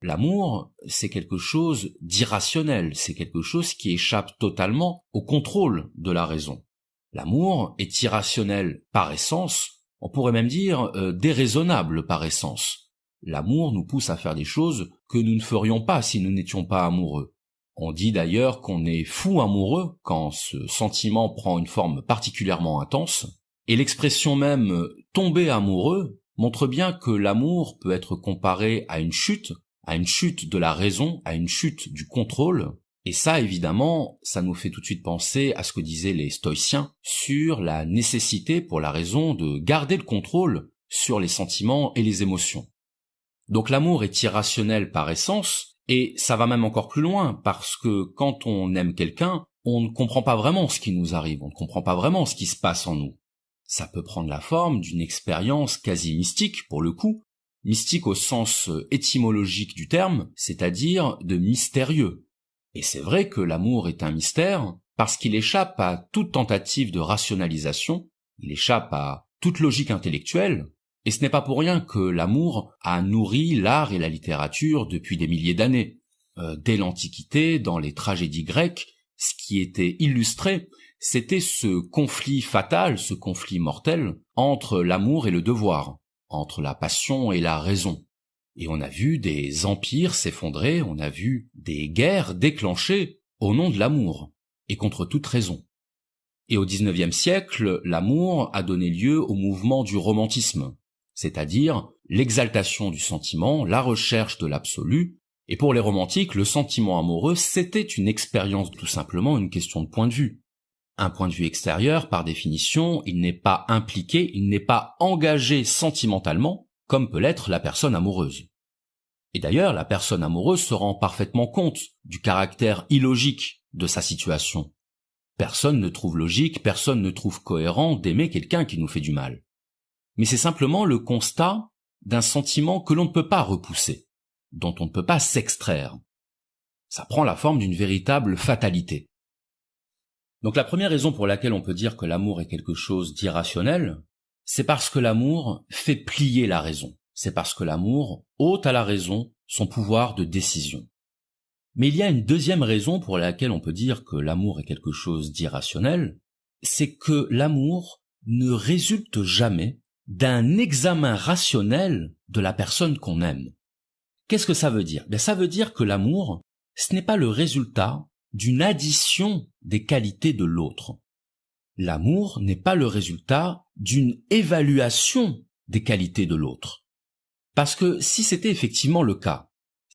L'amour, c'est quelque chose d'irrationnel, c'est quelque chose qui échappe totalement au contrôle de la raison. L'amour est irrationnel par essence, on pourrait même dire déraisonnable par essence. L'amour nous pousse à faire des choses que nous ne ferions pas si nous n'étions pas amoureux. On dit d'ailleurs qu'on est fou amoureux quand ce sentiment prend une forme particulièrement intense, et l'expression même « tomber amoureux » montre bien que l'amour peut être comparé à une chute de la raison, à une chute du contrôle. Et ça, évidemment, ça nous fait tout de suite penser à ce que disaient les stoïciens sur la nécessité pour la raison de garder le contrôle sur les sentiments et les émotions. Donc l'amour est irrationnel par essence, et ça va même encore plus loin, parce que quand on aime quelqu'un, on ne comprend pas vraiment ce qui nous arrive, on ne comprend pas vraiment ce qui se passe en nous. Ça peut prendre la forme d'une expérience quasi mystique, pour le coup, mystique au sens étymologique du terme, c'est-à-dire de mystérieux. Et c'est vrai que l'amour est un mystère, parce qu'il échappe à toute tentative de rationalisation, il échappe à toute logique intellectuelle, et ce n'est pas pour rien que l'amour a nourri l'art et la littérature depuis des milliers d'années. Dès l'Antiquité, dans les tragédies grecques, ce qui était illustré, c'était ce conflit fatal, ce conflit mortel, entre l'amour et le devoir, entre la passion et la raison. Et on a vu des empires s'effondrer, on a vu des guerres déclenchées au nom de l'amour, et contre toute raison. Et au XIXe siècle, l'amour a donné lieu au mouvement du romantisme, c'est-à-dire l'exaltation du sentiment, la recherche de l'absolu, et pour les romantiques, le sentiment amoureux, c'était une expérience, tout simplement une question de point de vue. Un point de vue extérieur, par définition, il n'est pas impliqué, il n'est pas engagé sentimentalement, comme peut l'être la personne amoureuse. Et d'ailleurs, la personne amoureuse se rend parfaitement compte du caractère illogique de sa situation. Personne ne trouve logique, personne ne trouve cohérent d'aimer quelqu'un qui nous fait du mal. Mais c'est simplement le constat d'un sentiment que l'on ne peut pas repousser, dont on ne peut pas s'extraire. Ça prend la forme d'une véritable fatalité. Donc la première raison pour laquelle on peut dire que l'amour est quelque chose d'irrationnel, c'est parce que l'amour fait plier la raison. C'est parce que l'amour ôte à la raison son pouvoir de décision. Mais il y a une deuxième raison pour laquelle on peut dire que l'amour est quelque chose d'irrationnel, c'est que l'amour ne résulte jamais d'un examen rationnel de la personne qu'on aime. Qu'est-ce que ça veut dire? Ça veut dire que l'amour, ce n'est pas le résultat d'une addition des qualités de l'autre. L'amour n'est pas le résultat d'une évaluation des qualités de l'autre. Parce que si c'était effectivement le cas,